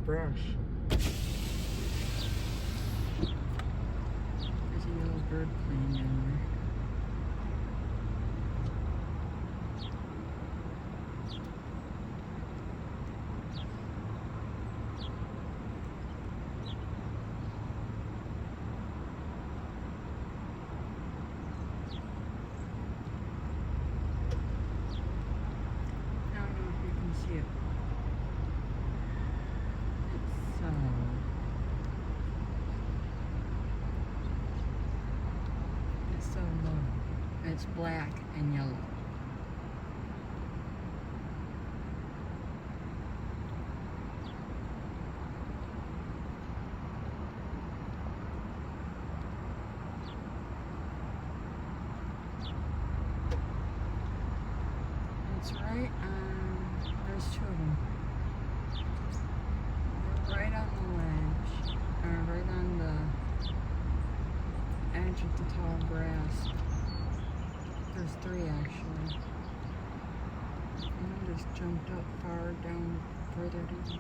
brush. There's a yellow bird playing down there. I don't know if you can see it. It's so low. It's black and yellow. It's right on, there's two of them. They're right on the ledge, or right on the edge of the tall grass. There's three actually. One just jumped up far down, further down.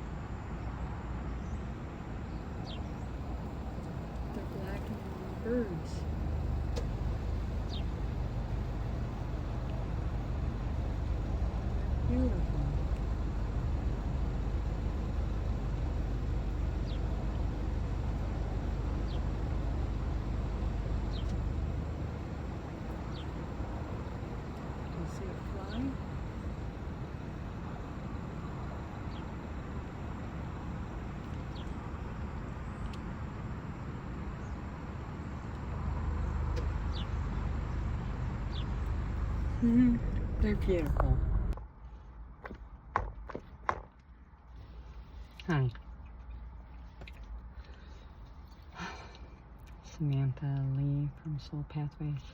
They're black and white birds. Beautiful. Do you see it flying? They're beautiful. Hi. Samantha Lee from Soul Pathways.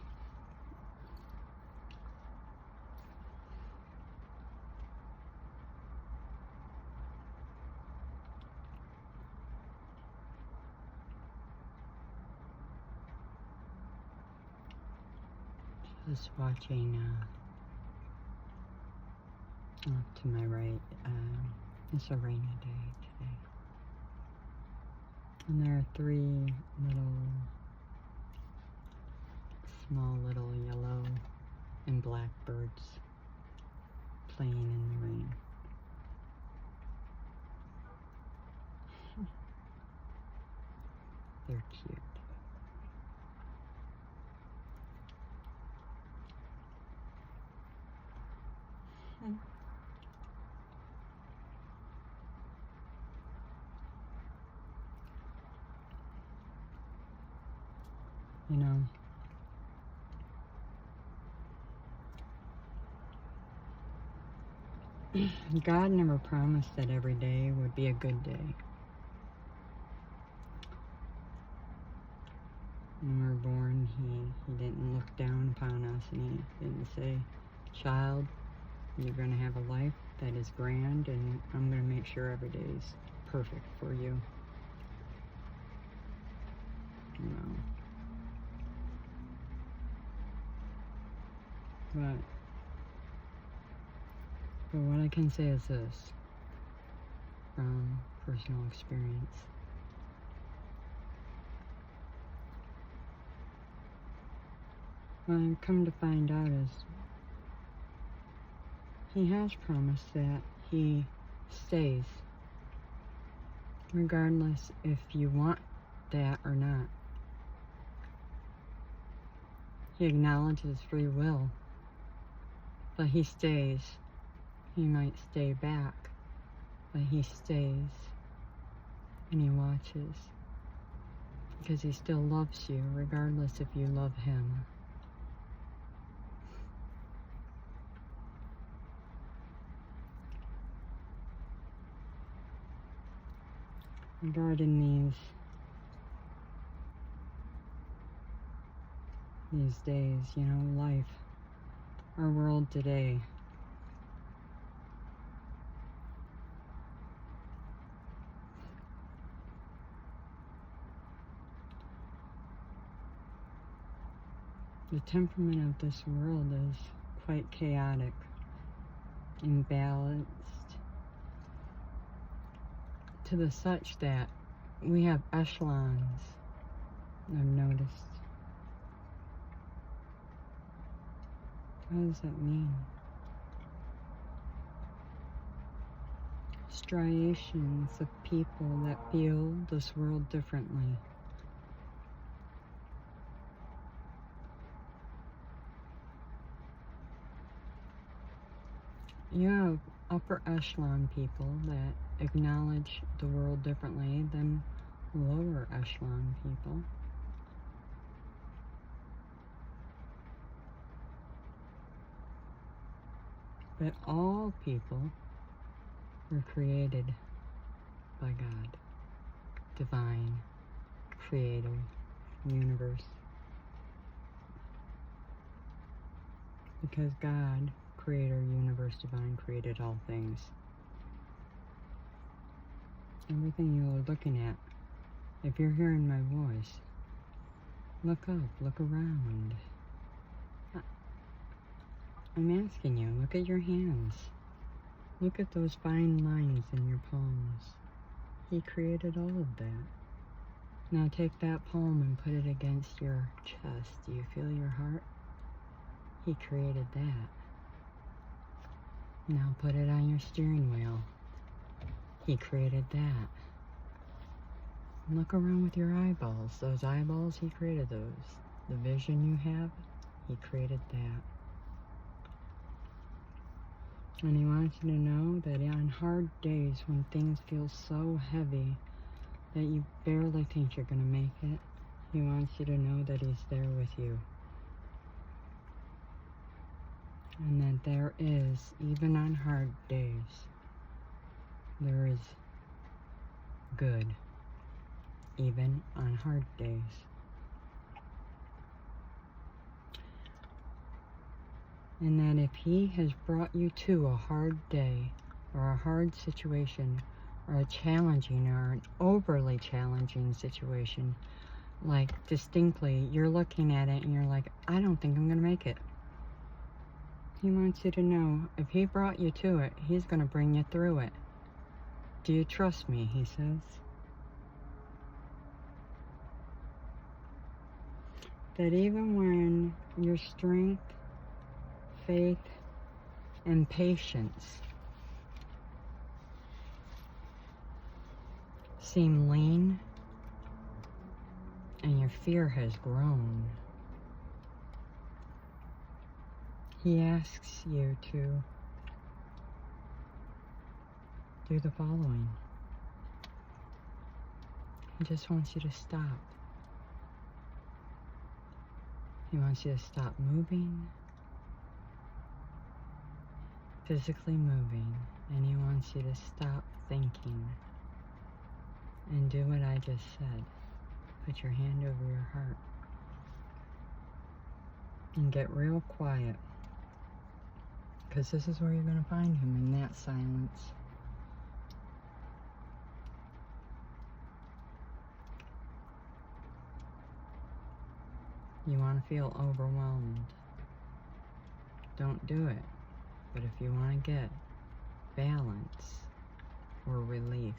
Just watching off to my right. It's a rainy day today. And there are three small little yellow and black birds playing in the rain. They're cute. You know, God never promised that every day would be a good day. When we were born, he didn't look down upon us, and he didn't say, child, you're going to have a life that is grand, and I'm going to make sure every day is perfect for you. You know. But what I can say is this, from personal experience. What I've come to find out is he has promised that he stays, regardless if you want that or not. He acknowledges free will, but he stays. He might stay back, but he stays and he watches, because he still loves you, regardless if you love him. Regarding these days, you know, life, our world today, the temperament of this world is quite chaotic, imbalanced, to the such that we have echelons, I've noticed. What does that mean? Striations of people that feel this world differently. You have upper echelon people that acknowledge the world differently than lower echelon people. But all people were created by God, divine, creator, universe. Because God, creator, universe, divine, created all things. Everything you're looking at, if you're hearing my voice, look up, look around. I'm asking you, look at your hands. Look at those fine lines in your palms. He created all of that. Now take that palm and put it against your chest. Do you feel your heart? He created that. Now put it on your steering wheel. He created that. Look around with your eyeballs. Those eyeballs, he created those. The vision you have, he created that. And he wants you to know that on hard days when things feel so heavy that you barely think you're going to make it, he wants you to know that he's there with you. And that there is, even on hard days, there is good, even on hard days. And that if he has brought you to a hard day, or a hard situation, or a challenging, or an overly challenging situation, like distinctly, you're looking at it and you're like, I don't think I'm going to make it. He wants you to know, if he brought you to it, he's going to bring you through it. Do you trust me, he says. That even when your strength, faith, and patience seem lean, and your fear has grown, he asks you to do the following. He just wants you to stop. He wants you to stop moving, physically moving, and he wants you to stop thinking and do what I just said. Put your hand over your heart and get real quiet, because this is where you're going to find him, in that silence. You want to feel overwhelmed, don't do it. But if you want to get balance or relief,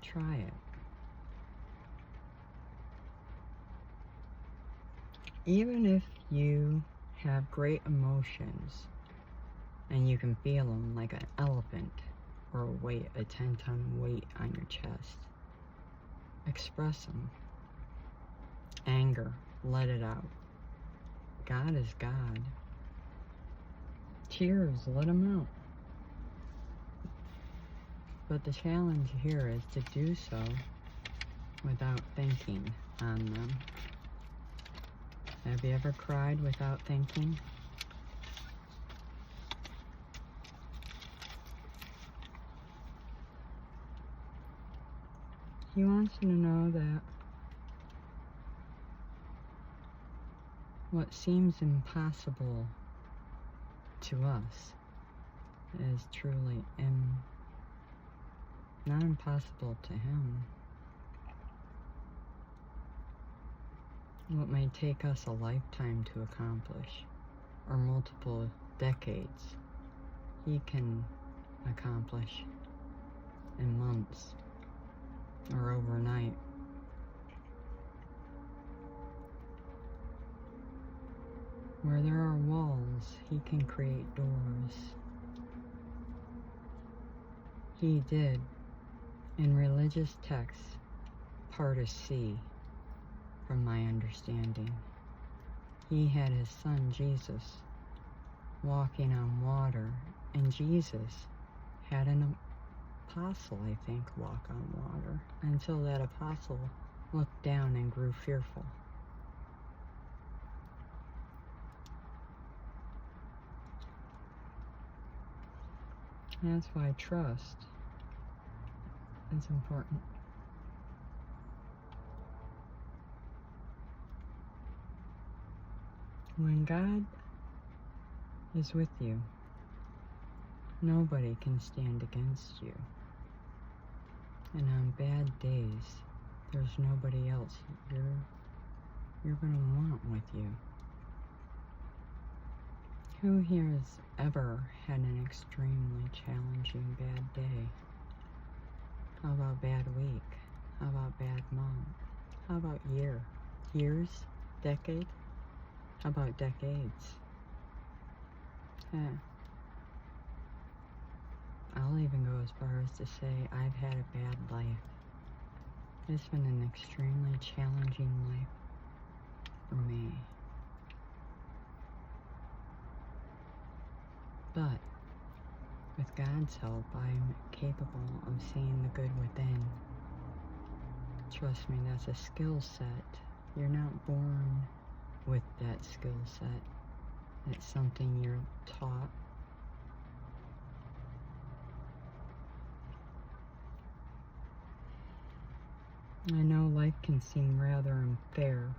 try it. Even if you have great emotions and you can feel them like an elephant or a 10-ton weight on your chest, express them. Anger, let it out. God is God. Tears, let them out. But the challenge here is to do so without thinking on them. Have you ever cried without thinking? He wants you to know that what seems impossible to us is truly not impossible to him. What may take us a lifetime to accomplish, or multiple decades, he can accomplish in months or overnight. Where there are walls, he can create doors. He did, in religious texts, part a sea, from my understanding. He had his son Jesus walking on water, and Jesus had an apostle, I think, walk on water, until that apostle looked down and grew fearful. That's why trust is important. When God is with you, nobody can stand against you. And on bad days, there's nobody else you're going to want with you. Who here has ever had an extremely challenging bad day? How about bad week? How about bad month? How about year? Years? Decade? How about decades? I'll even go as far as to say I've had a bad life. It's been an extremely challenging life for me. But with God's help, I'm capable of seeing the good within. Trust me, that's a skill set. You're not born with that skill set. It's something you're taught. I know life can seem rather unfair.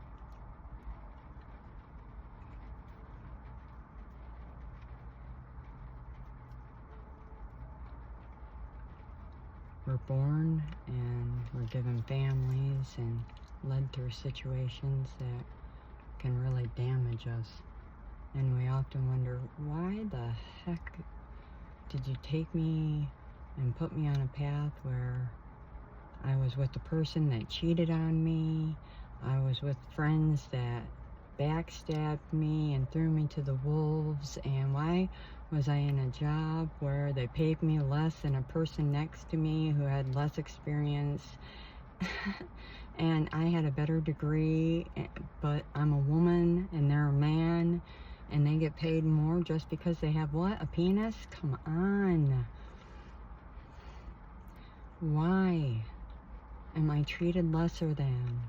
We're born and we're given families and led through situations that can really damage us. And we often wonder, why the heck did you take me and put me on a path where I was with the person that cheated on me, I was with friends that backstabbed me and threw me to the wolves, and why was I in a job where they paid me less than a person next to me who had less experience? And I had a better degree, but I'm a woman and they're a man, and they get paid more just because they have what? A penis? Come on. Why am I treated lesser than?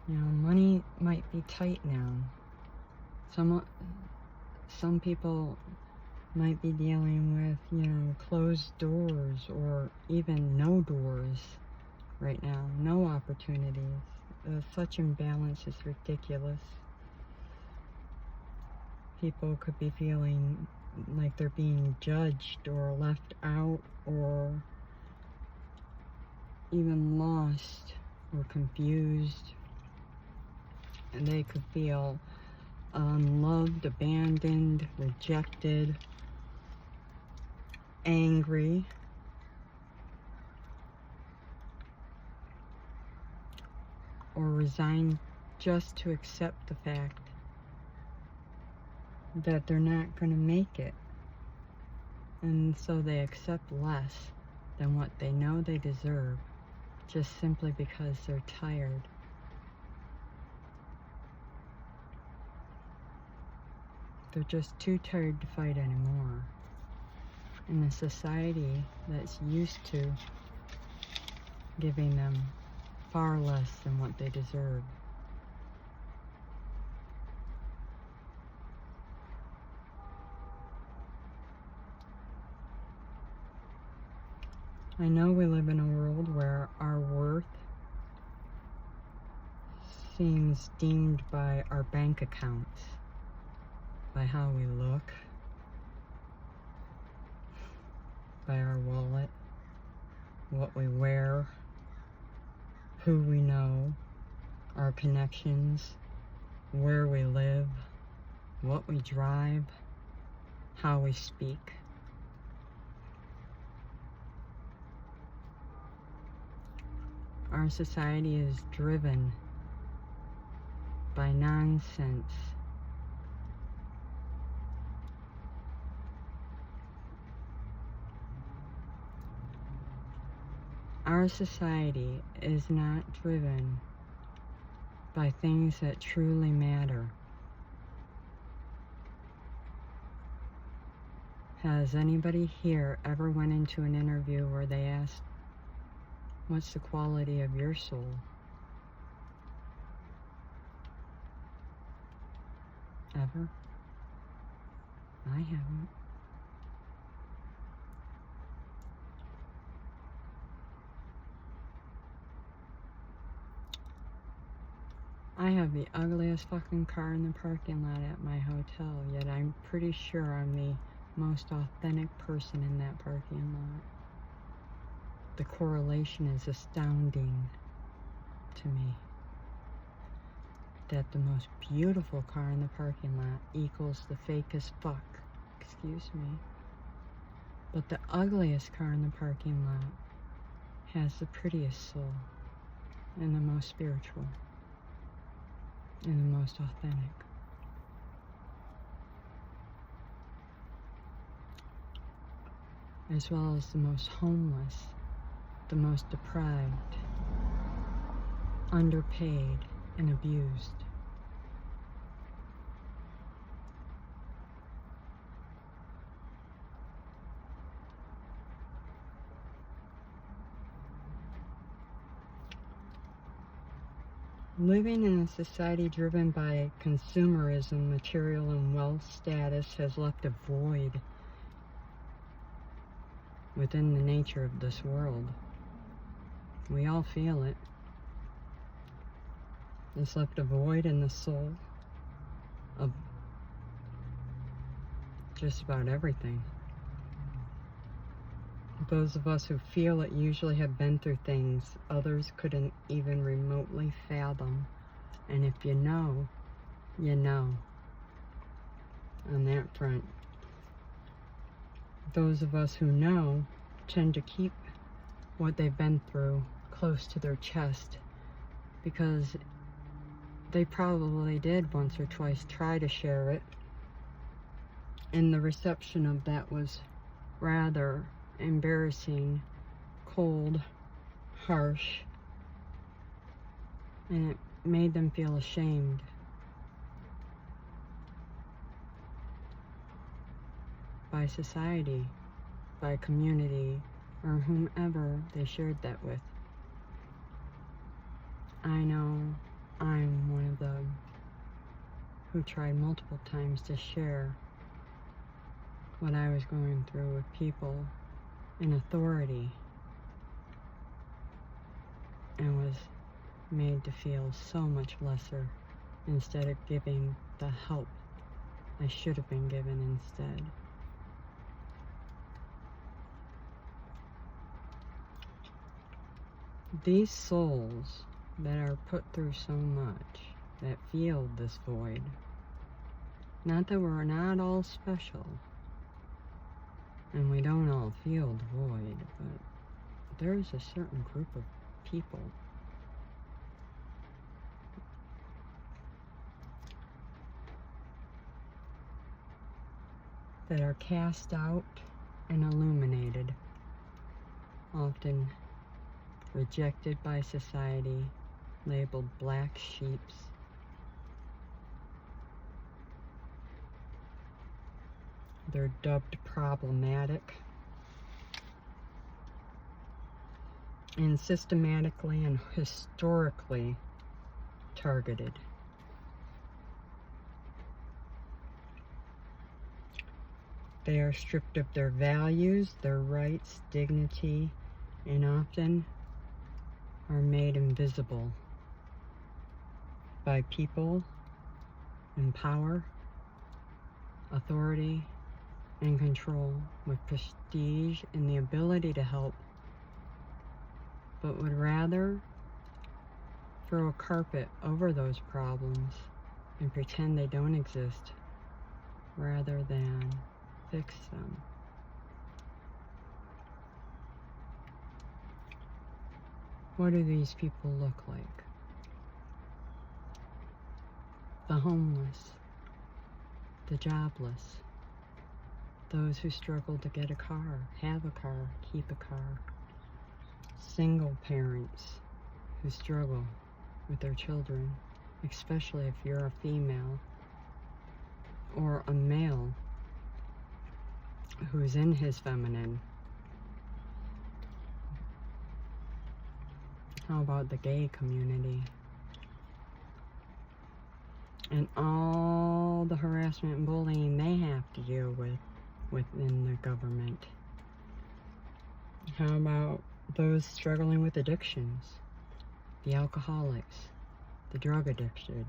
You know, money might be tight now. Some people might be dealing with, you know, closed doors or even no doors right now. No opportunities. Such imbalance is ridiculous. People could be feeling like they're being judged or left out or even lost or confused. And they could feel unloved, abandoned, rejected, angry, or resigned just to accept the fact that they're not going to make it. And so they accept less than what they know they deserve, just simply because they're tired. They're just too tired to fight anymore. In a society that's used to giving them far less than what they deserve. I know we live in a world where our worth seems deemed by our bank accounts, by how we look, by our wallet, what we wear, who we know, our connections, where we live, what we drive. how we speak. Our society is driven by nonsense. Our society is not driven by things that truly matter. Has anybody here ever went into an interview where they asked, what's the quality of your soul? Ever? I haven't. I have the ugliest fucking car in the parking lot at my hotel, yet I'm pretty sure I'm the most authentic person in that parking lot. The correlation is astounding to me. That the most beautiful car in the parking lot equals the fake as fuck, excuse me. But the ugliest car in the parking lot has the prettiest soul and the most spiritual and the most authentic. As well as the most homeless, the most deprived, underpaid, and abused. Living in a society driven by consumerism, material and wealth status has left a void within the nature of this world. We all feel it. It's left a void in the soul of just about everything. Those of us who feel it usually have been through things others couldn't even remotely fathom. And if you know, you know. On that front. Those of us who know tend to keep what they've been through close to their chest because they probably did once or twice try to share it, and the reception of that was rather embarrassing, cold, harsh, and it made them feel ashamed. By society, by community, or whomever they shared that with. I know I'm one of them who tried multiple times to share what I was going through with people in authority and was made to feel so much lesser instead of giving the help I should have been given instead. These souls that are put through so much, that feel this void, not that we're not all special, and we don't all feel the void, but there's a certain group of people that are cast out and illuminated, often rejected by society, labeled black sheeps. They're dubbed problematic and systematically and historically targeted. They are stripped of their values, their rights, dignity, and often are made invisible by people in power, authority, and control with prestige and the ability to help, but would rather throw a carpet over those problems and pretend they don't exist rather than fix them. What do these people look like? The homeless, the jobless, those who struggle to get a car, have a car, keep a car, single parents who struggle with their children, especially if you're a female or a male who's in his feminine. How about the gay community? And all the harassment and bullying they have to deal with within the government. How about those struggling with addictions? The alcoholics, the drug addicted.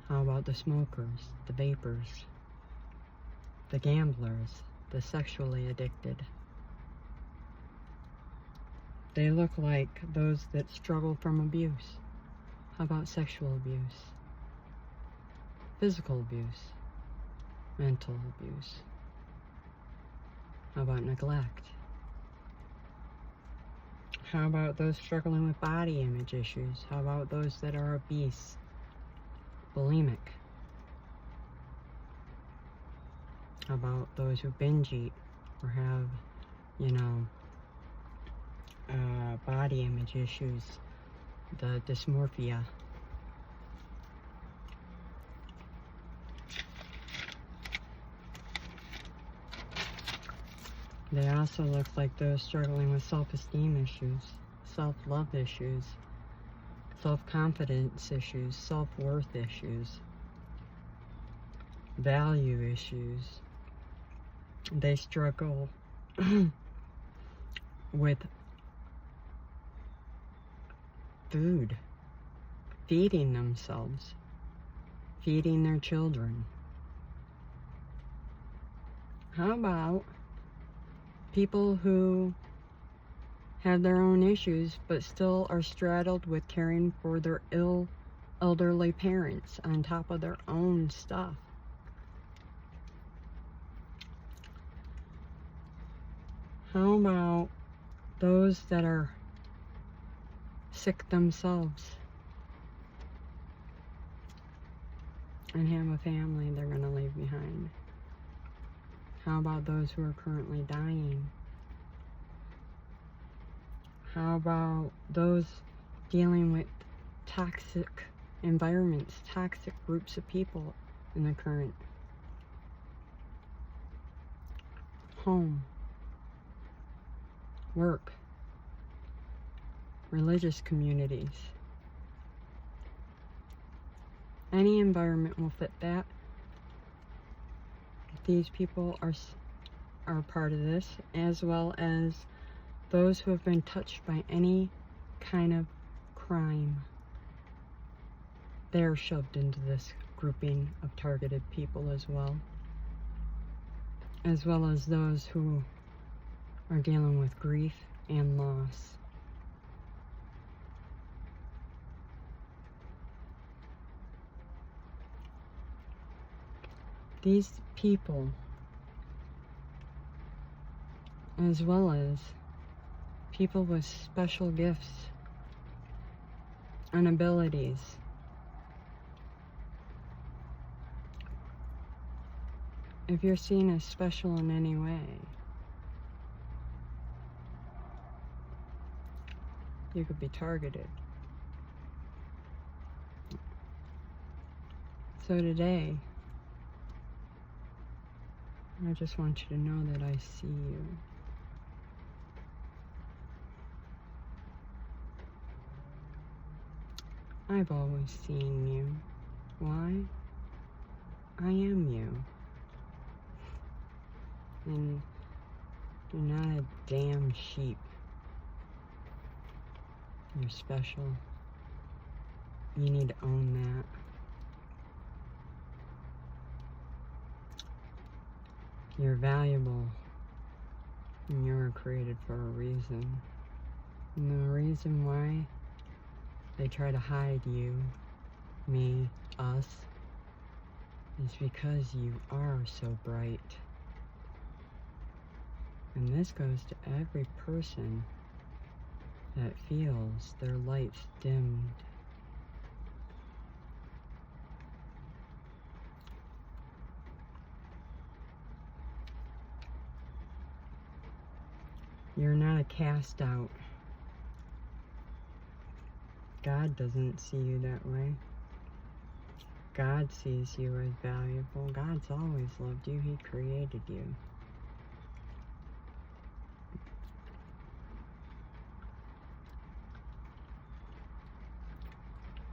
How about the smokers, the vapors, the gamblers, the sexually addicted? They look like those that struggle from abuse. How about sexual abuse? Physical abuse? Mental abuse? How about neglect? How about those struggling with body image issues? How about those that are obese, bulimic? How about those who binge eat or have, body image issues, the dysmorphia? They also look like those struggling with self-esteem issues, self-love issues, self-confidence issues, self-worth issues, value issues. They struggle with food, feeding themselves, feeding their children. How about people who have their own issues but still are straddled with caring for their ill elderly parents on top of their own stuff? How about those that are sick themselves and have a family they're going to leave behind? How about those who are currently dying? How about those dealing with toxic environments, toxic groups of people in the current home, work, religious communities? Any environment will fit that. These people are part of this, as well as those who have been touched by any kind of crime. They're shoved into this grouping of targeted people as well as those who are dealing with grief and loss. These people, as well as people with special gifts and abilities, if you're seen as special in any way, you could be targeted. So today, I just want you to know that I see you. I've always seen you. Why? I am you. And you're not a damn sheep. You're special. You need to own that. You're valuable, and you were created for a reason. And the reason why they try to hide you, me, us, is because you are so bright. And this goes to every person that feels their lights dimmed. You're not a cast out. God doesn't see you that way. God sees you as valuable. God's always loved you. He created you.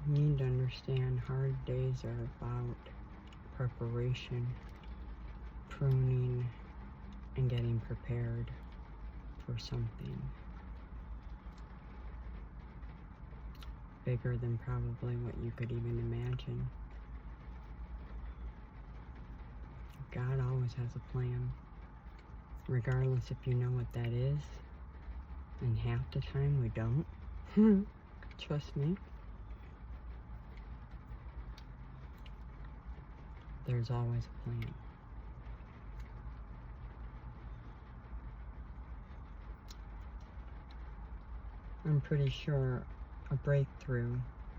You need to understand hard days are about preparation, pruning, and getting prepared for something bigger than probably what you could even imagine. God always has a plan, regardless if you know what that is, and half the time we don't. Trust me. There's always a plan. I'm pretty sure a breakthrough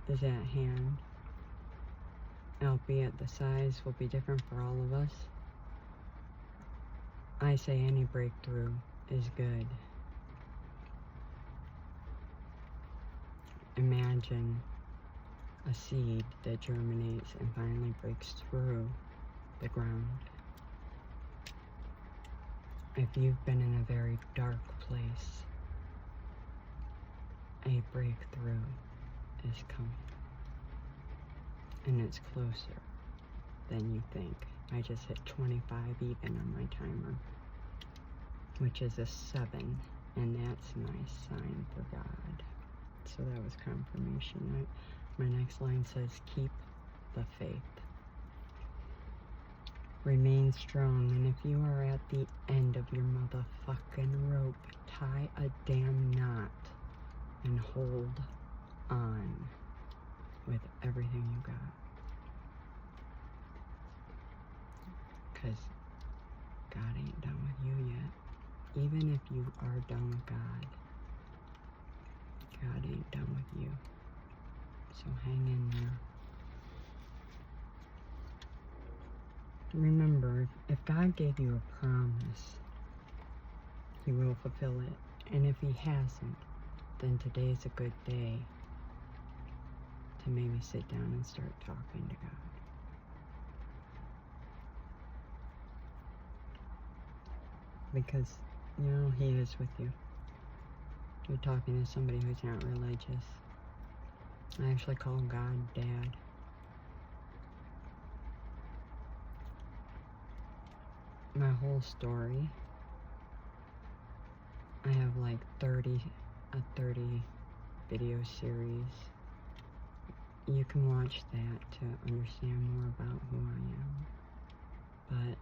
is at hand, albeit the size will be different for all of us. I say any breakthrough is good. Imagine a seed that germinates and finally breaks through the ground. If you've been in a very dark place, a breakthrough is coming. And it's closer than you think. I just hit 25 even on my timer, which is a 7, and that's my sign for God. So that was confirmation. My next line says, keep the faith. Remain strong, and if you are at the end of your motherfucking rope, tie a damn knot and hold on with everything you got. Because God ain't done with you yet. Even if you are done with God, God ain't done with you. So hang in there. Remember, if God gave you a promise, He will fulfill it. And if He hasn't, then today's a good day to maybe sit down and start talking to God. Because, you know, He is with you. You're talking to somebody who's not religious. I actually call God Dad. My whole story, I have like a 30 video series. You can watch that to understand more about who I am. But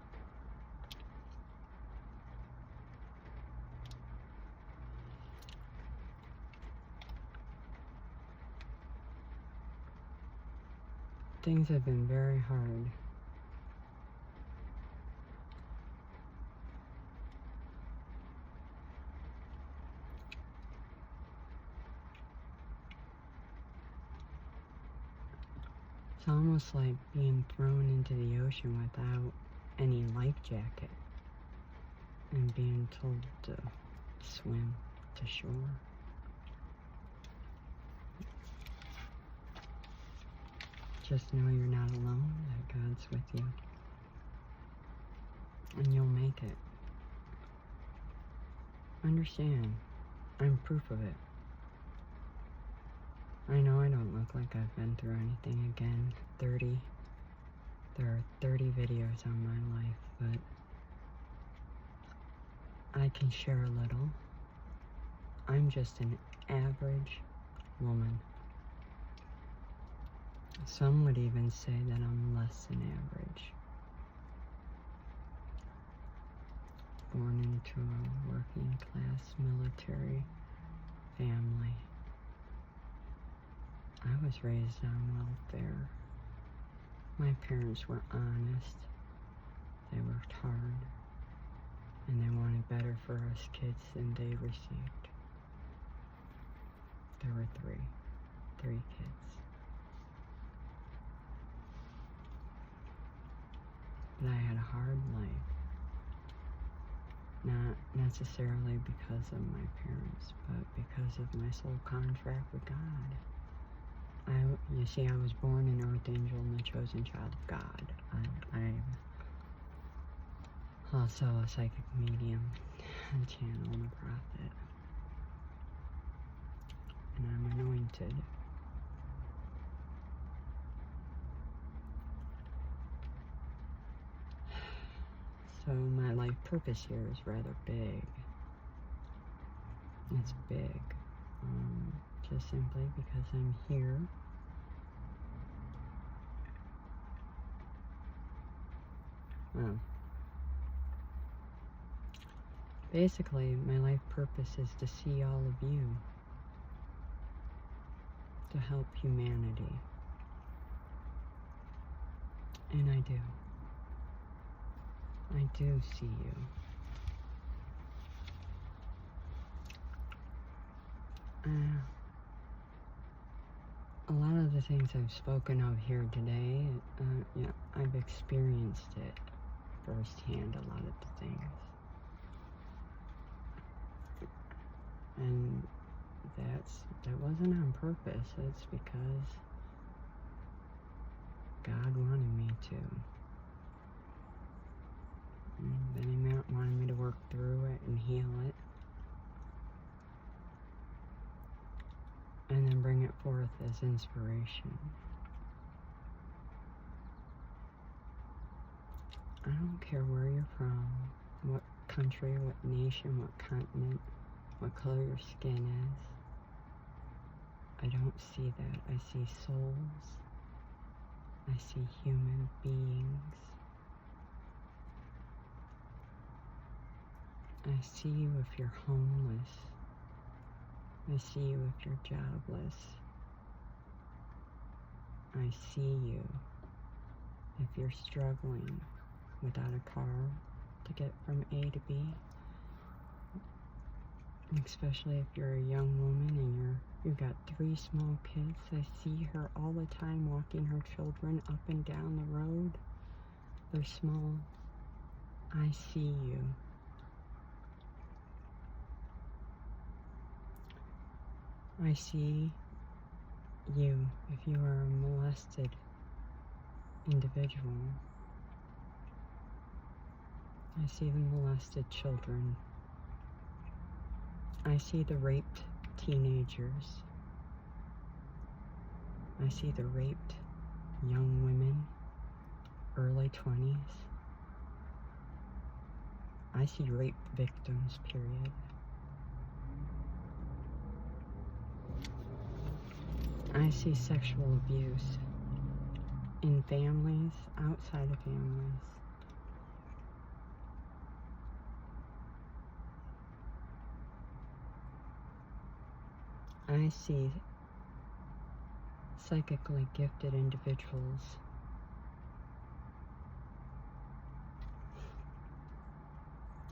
things have been very hard. It's almost like being thrown into the ocean without any life jacket and being told to swim to shore. Just know you're not alone, that God's with you. And you'll make it. Understand, I'm proof of it. I know I don't look like I've been through anything again. There are 30 videos on my life, but I can share a little. I'm just an average woman. Some would even say that I'm less than average. Born into a working class military family. I was raised on welfare. My parents were honest. They worked hard. And they wanted better for less kids than they received. There were three kids. But I had a hard life. Not necessarily because of my parents, but because of my soul contract with God. You see, I was born an earth angel and the chosen child of God. I'm also a psychic medium, a channel, and a prophet. And I'm anointed. So my life purpose here is rather big. It's big. Just simply because I'm here. Well, basically, my life purpose is to see all of you, to help humanity. And I do. I do see you. A lot of the things I've spoken of here today, I've experienced it firsthand, a lot of the things. And that wasn't on purpose. It's because God wanted me to. And then He wanted me to work through it and heal it. And then bring it forth as inspiration. I don't care where you're from, what country, what nation, what continent, what color your skin is. I don't see that. I see souls. I see human beings. I see you if you're homeless. I see you if you're jobless. I see you if you're struggling without a car to get from A to B. Especially if you're a young woman and you've got 3 small kids. I see her all the time walking her children up and down the road. They're small. I see you. I see you if you are a molested individual. I see the molested children. I see the raped teenagers. I see the raped young women, early 20s. I see rape victims, period. I see sexual abuse in families, outside of families. I see psychically gifted individuals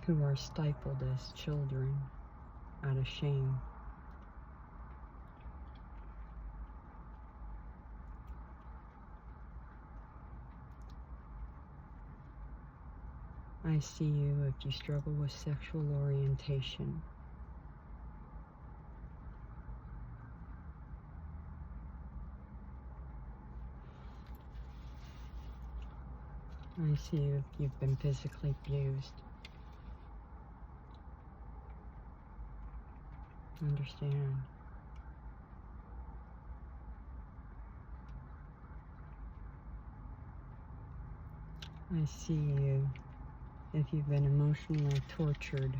who are stifled as children out of shame. I see you if you struggle with sexual orientation. I see you if you've been physically abused. Understand. I see you if you've been emotionally tortured,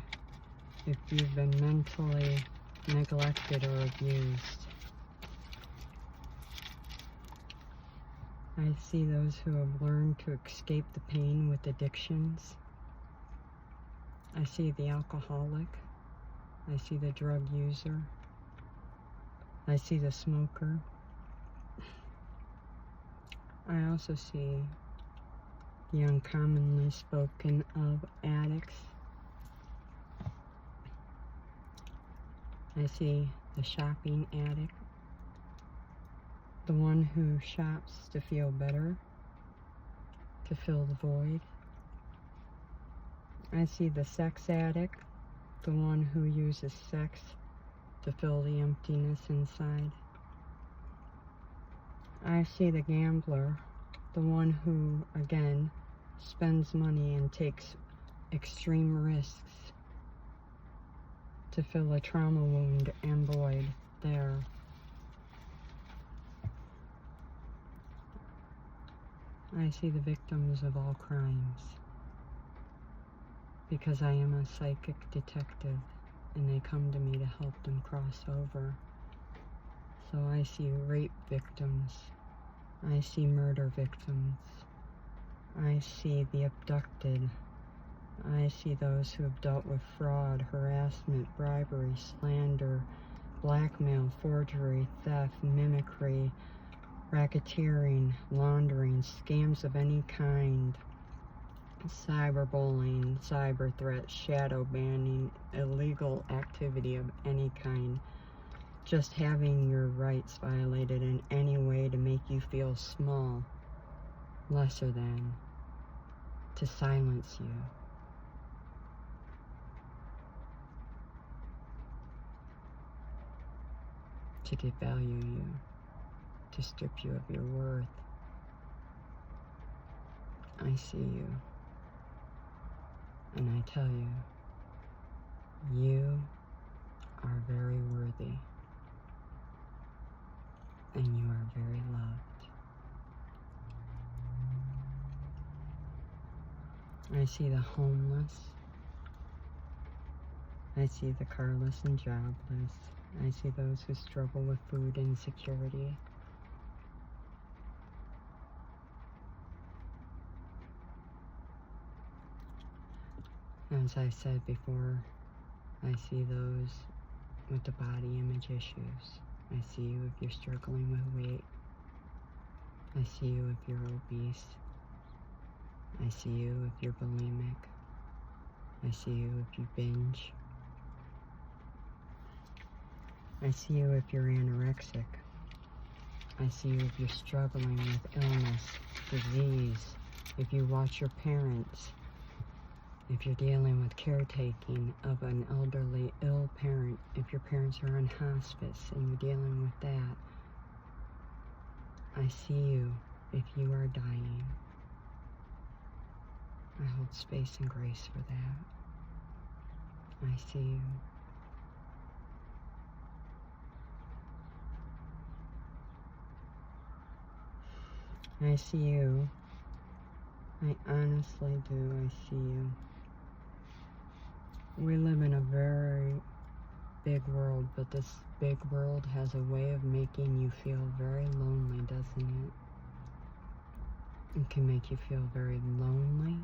if you've been mentally neglected or abused. I see those who have learned to escape the pain with addictions. I see the alcoholic. I see the drug user. I see the smoker. I also see the uncommonly spoken of addicts. I see the shopping addict, the one who shops to feel better, to fill the void. I see the sex addict, the one who uses sex to fill the emptiness inside. I see the gambler, the one who, again, spends money and takes extreme risks to fill a trauma wound and void there. I see the victims of all crimes, because I am a psychic detective and they come to me to help them cross over. So I see rape victims, I see murder victims, I see the abducted, I see those who have dealt with fraud, harassment, bribery, slander, blackmail, forgery, theft, mimicry, racketeering, laundering, scams of any kind, cyberbullying, cyber threats, shadow banning, illegal activity of any kind, just having your rights violated in any way to make you feel small, lesser than, to silence you. To devalue you, to strip you of your worth. I see you, and I tell you, you are very worthy, and you are very loved. I see the homeless, I see the carless and jobless, I see those who struggle with food insecurity. As I said before, I see those with the body image issues. I see you if you're struggling with weight. I see you if you're obese. I see you if you're bulimic. I see you if you binge. I see you if you're anorexic. I see you if you're struggling with illness, disease, if you watch your parents, if you're dealing with caretaking of an elderly ill parent, if your parents are on hospice and you're dealing with that. I see you if you are dying. I hold space and grace for that. I see you. I see you. I honestly do. I see you. We live in a very big world, but this big world has a way of making you feel very lonely, doesn't it? It can make you feel very lonely,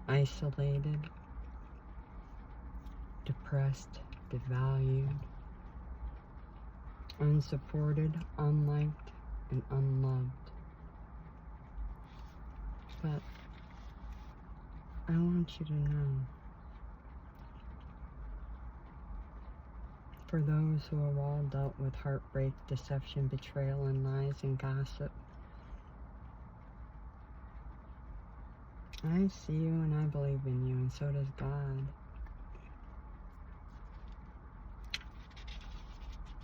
isolated, depressed, devalued, unsupported, unliked, and unloved. But I want you to know, for those who have all dealt with heartbreak, deception, betrayal, and lies and gossip, I see you and I believe in you, and so does God.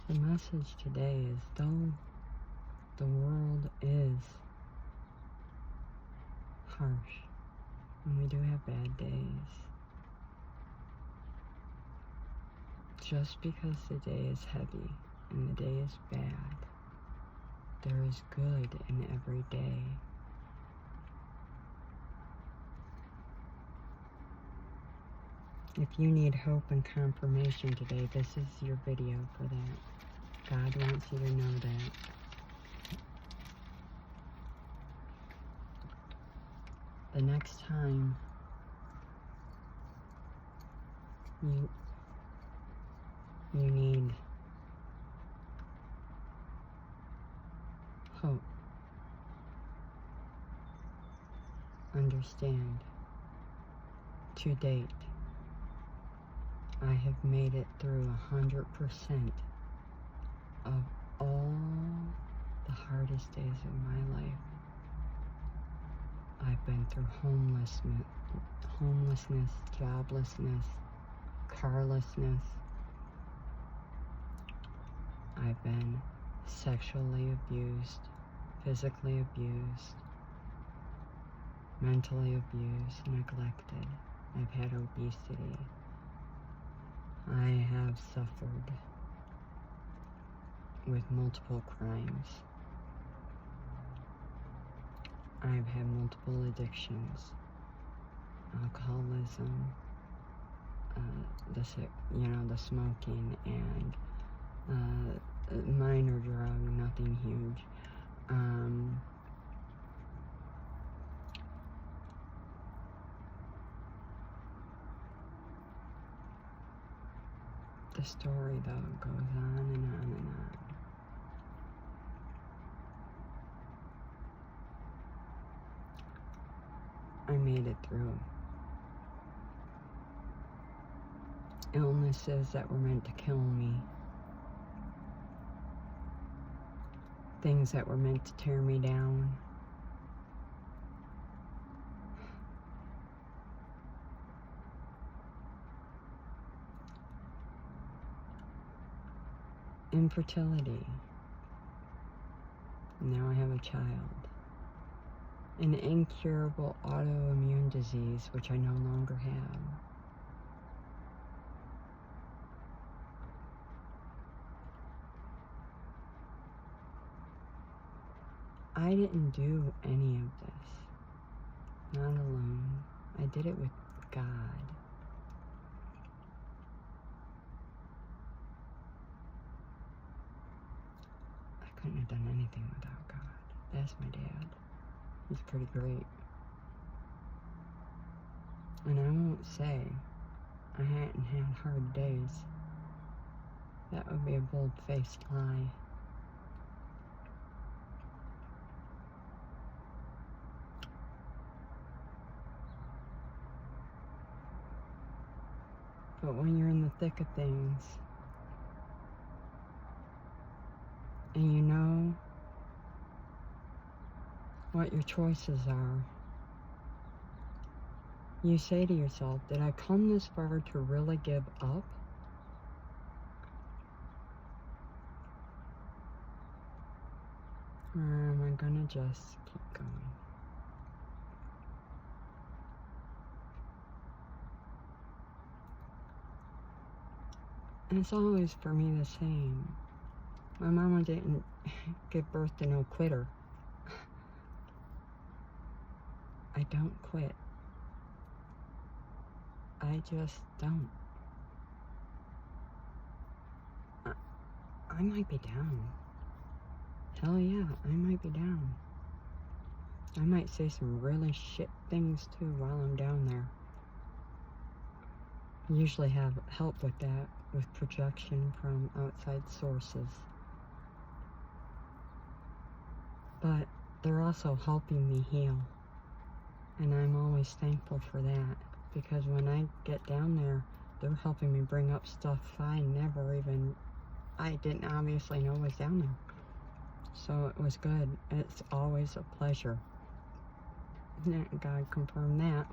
The message today is, though the world is harsh, and we do have bad days, just because the day is heavy and the day is bad, there is good in every day. If you need hope and confirmation today, this is your video for that. God wants you to know that. The next time you need hope, understand, to date, I have made it through 100% of all the hardest days of my life. I've been through homelessness, joblessness, carlessness. I've been sexually abused, physically abused, mentally abused, neglected. I've had obesity. I have suffered with multiple crimes. I've had multiple addictions, alcoholism, the smoking, and minor drug, nothing huge. The story, though, goes on and on and on. I made it through. Illnesses that were meant to kill me. Things that were meant to tear me down. Infertility. Now I have a child. An incurable autoimmune disease, which I no longer have. I didn't do any of this. Not alone. I did it with God. I couldn't have done anything without God. That's my dad. He's pretty great. And I won't say I hadn't had hard days. That would be a bold-faced lie. But when you're in the thick of things, and you know what your choices are, you say to yourself, did I come this far to really give up? Or am I gonna just keep going? And it's always for me the same. My mama didn't give birth to no quitter. I don't quit. I just don't. I might be down. Hell yeah, I might be down. I might say some really shit things too while I'm down there. I usually have help with that, with projection from outside sources. But they're also helping me heal. And I'm always thankful for that. Because when I get down there, they're helping me bring up stuff I didn't obviously know was down there. So it was good. It's always a pleasure. God confirmed that.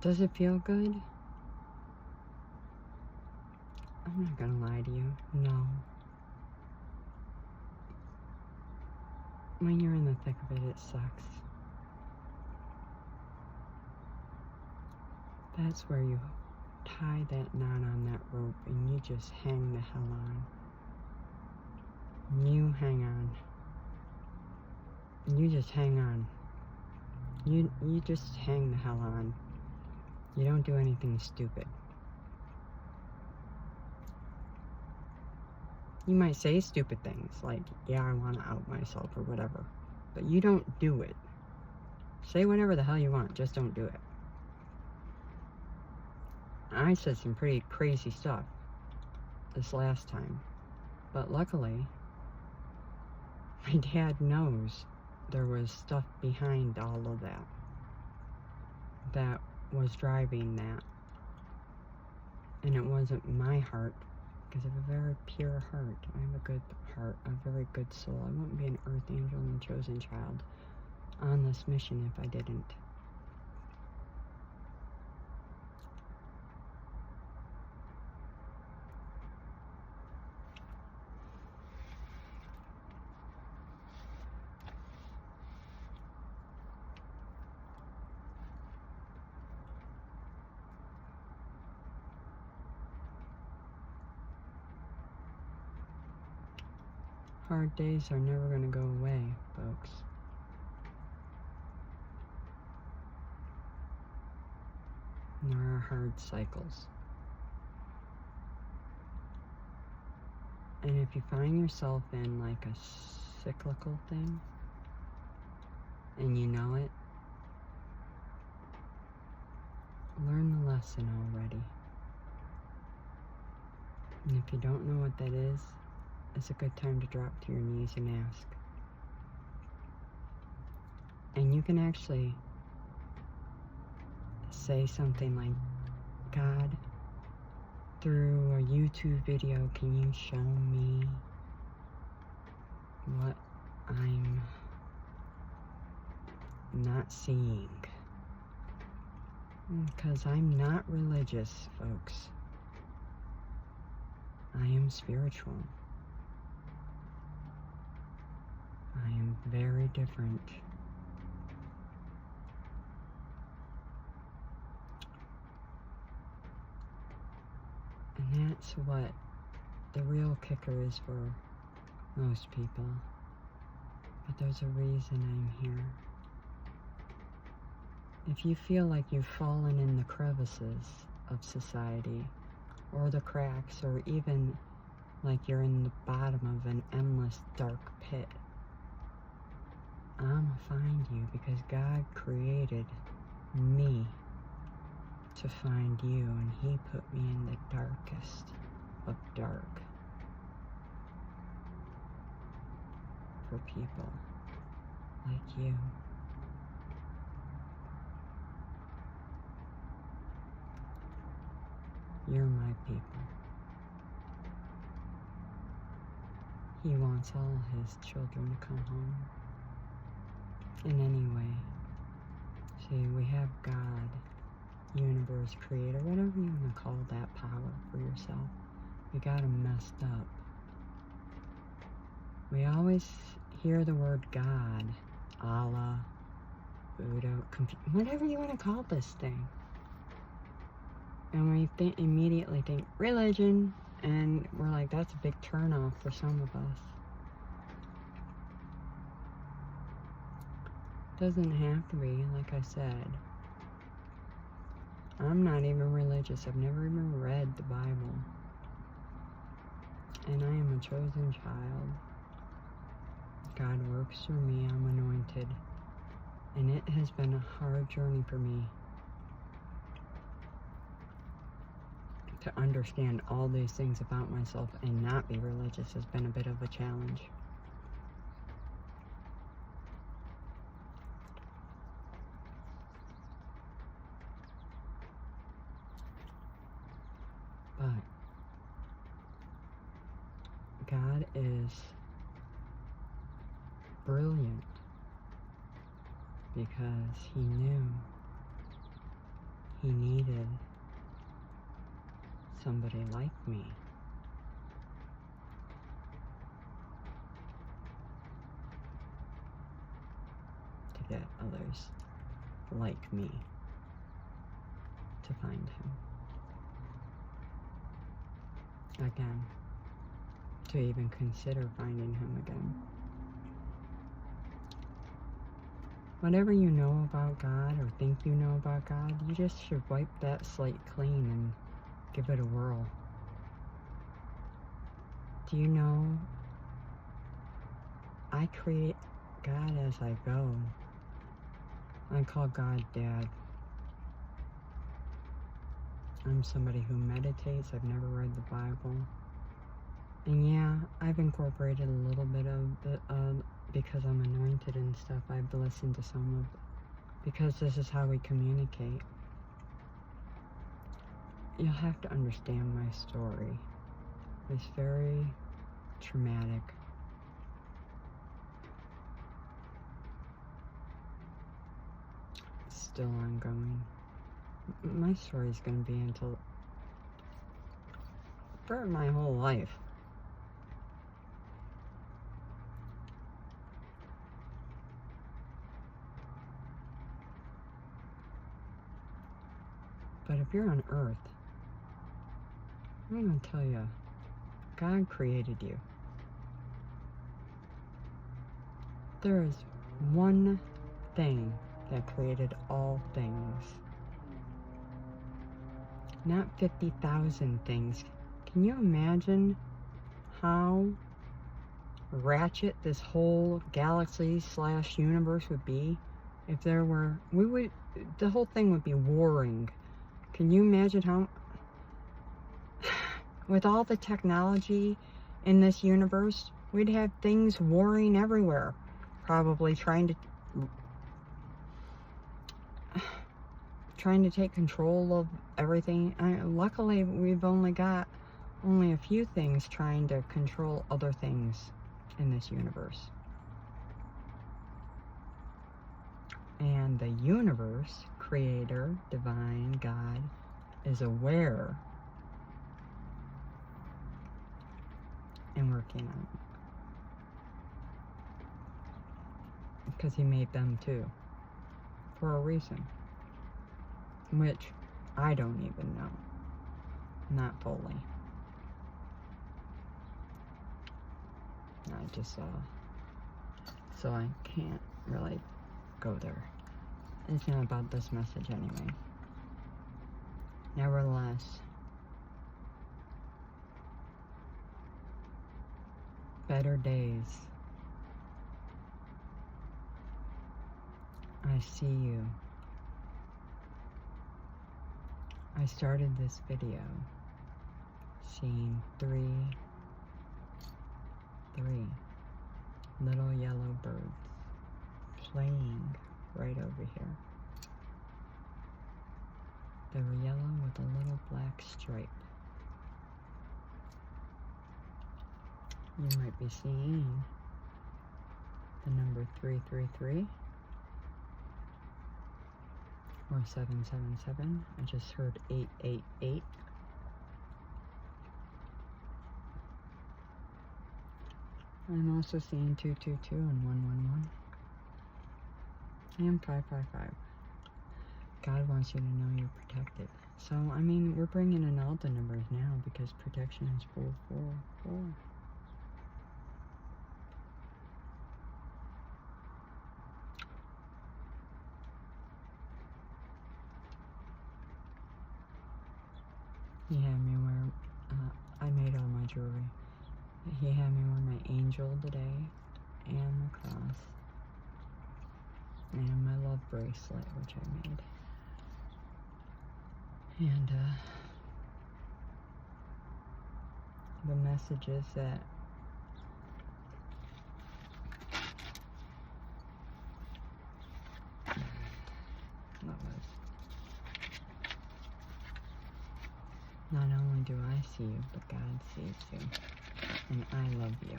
Does it feel good? I'm not gonna lie to you. No. When you're in the thick of it, it sucks. That's where you tie that knot on that rope and you just hang the hell on. You hang on. You just hang on. You just hang the hell on. You don't do anything stupid. You might say stupid things like, yeah, I want to out myself or whatever. But you don't do it. Say whatever the hell you want, just don't do it. I said some pretty crazy stuff this last time. But luckily, my dad knows there was stuff behind all of that that was driving that. And it wasn't my heart, because I have a very pure heart. I have a good heart, a very good soul. I wouldn't be an earth angel and chosen child on this mission if I didn't. Hard days are never going to go away, folks. And there are hard cycles. And if you find yourself in like a cyclical thing, and you know it, learn the lesson already. And if you don't know what that is, it's a good time to drop to your knees and ask. And you can actually say something like, God, through a YouTube video, can you show me what I'm not seeing? Because I'm not religious, folks. I am spiritual. I am very different. And that's what the real kicker is for most people. But there's a reason I'm here. If you feel like you've fallen in the crevices of society, or the cracks, or even like you're in the bottom of an endless dark pit, I'ma find you, because God created me to find you, and He put me in the darkest of dark for people like you. You're my people. He wants all His children to come home. In any way. See, we have God, universe, creator, whatever you want to call that power for yourself. We got Him messed up. We always hear the word God, Allah, Buddha, whatever you want to call this thing. And we immediately think religion, and we're like, that's a big turnoff for some of us. Doesn't have to be, like I said. I'm not even religious. I've never even read the Bible. And I am a chosen child. God works through me. I'm anointed. And it has been a hard journey for me to understand all these things about myself and not be religious has been a bit of a challenge. But God is brilliant because He knew He needed somebody like me to get others like me to find Him. Again, to even consider finding Him again. Whatever you know about God or think you know about God, you just should wipe that slate clean and give it a whirl. Do you know, I create God as I go. I call God Dad. I'm somebody who meditates. I've never read the Bible. And yeah, I've incorporated a little bit of because I'm anointed and stuff, I've listened to some of, because this is how we communicate. You'll have to understand my story. It's very traumatic. It's still ongoing. My story is going to be until for my whole life. But if you're on Earth, I'm going to tell you, God created you. There is one thing that created all things. Not 50,000 things. Can you imagine how ratchet this whole galaxy / universe would be if there were, the whole thing would be warring. Can you imagine how, with all the technology in this universe, we'd have things warring everywhere, probably trying to take control of everything. Luckily, we've only got a few things trying to control other things in this universe. And the universe, creator, divine, God, is aware and working on it. Because he made them too. For a reason. Which I don't even know. Not fully. I just saw. So I can't really go there. It's not about this message anyway. Nevertheless, better days. I see you. I started this video seeing three little yellow birds playing right over here. They were yellow with a little black stripe. You might be seeing the number 333 or 777. I just heard 888. I'm also seeing 222 and 111 and 555. God wants you to know you're protected. So, I mean, we're bringing in all the numbers now because protection is 444. He had me wear, I made all my jewelry. He had me wear my angel today, and the cross, and my love bracelet, which I made. And, the message is that not only do I see you, but God sees you, and I love you.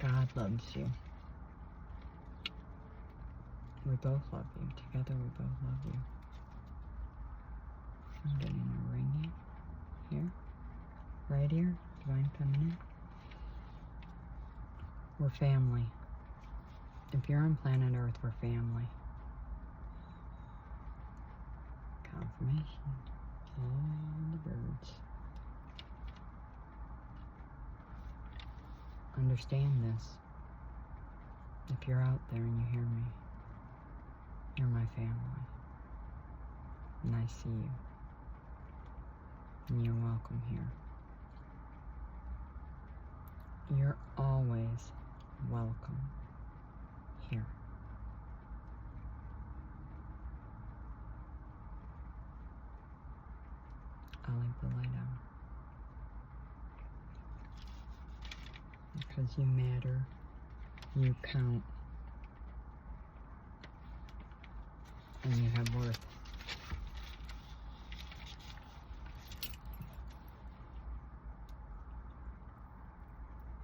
God loves you. We both love you. Together we both love you. I'm getting a ring here. Right here. Divine Feminine. We're family. If you're on planet Earth, we're family. Confirmation. All the birds. Understand this. If you're out there and you hear me, you're my family. And I see you. And you're welcome here. You're always welcome here. I'll leave the light on. Because you matter. You count. And you have worth.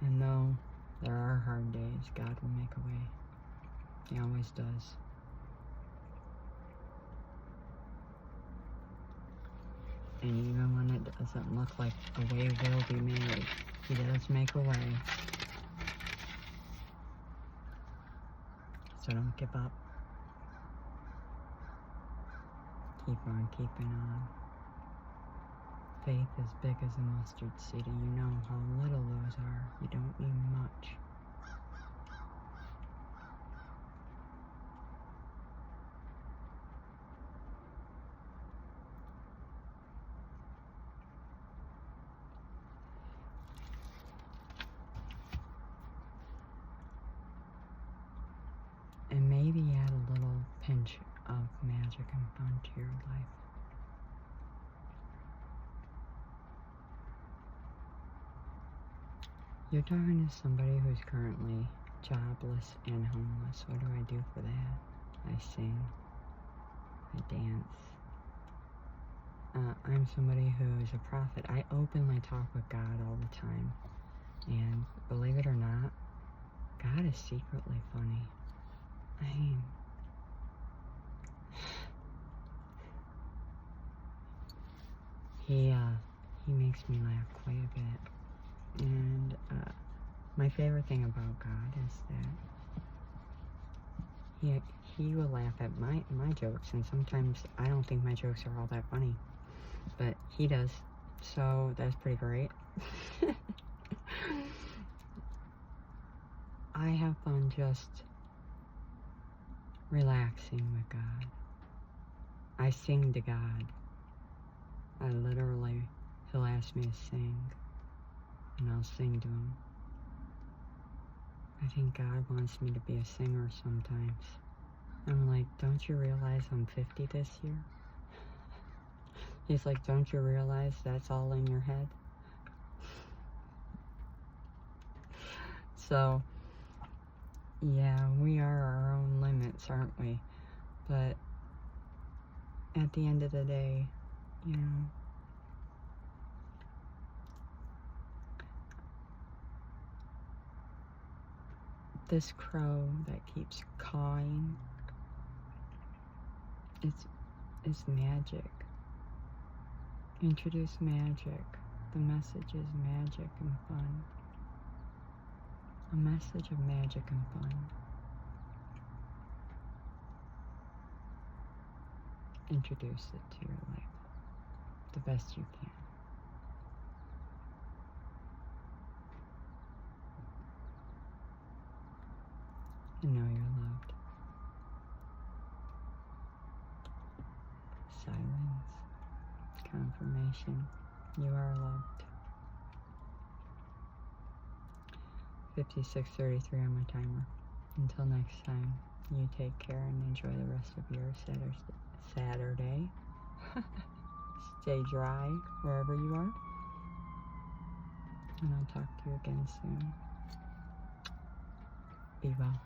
And though there are hard days, God will make a way. He always does. And even when it doesn't look like a way will be made, He does make a way. So don't give up. Keep on keeping on. Faith is big as a mustard seed, and you know how little those are. You don't need much. And maybe add a little pinch of magic and fun to your life. You're talking to somebody who's currently jobless and homeless. What do I do for that? I sing. I dance. I'm somebody who is a prophet. I openly talk with God all the time. And believe it or not, God is secretly funny. I mean, he makes me laugh quite a bit. And my favorite thing about God is that he will laugh at my jokes, and sometimes I don't think my jokes are all that funny, but he does, so that's pretty great. I have fun just relaxing with God. I sing to God. I literally, He'll ask me to sing, and I'll sing to Him. I think God wants me to be a singer sometimes. I'm like, don't you realize I'm 50 this year? He's like, don't you realize that's all in your head? So, yeah, we are our own limits, aren't we? But at the end of the day, you know, this crow that keeps cawing, it's magic. Introduce magic. The message is magic and fun. A message of magic and fun. Introduce it to your life the best you can. And know you're loved. Silence. Confirmation. You are loved. 56:33 on my timer. Until next time, you take care and enjoy the rest of your Saturday. Stay dry wherever you are. And I'll talk to you again soon. Be well.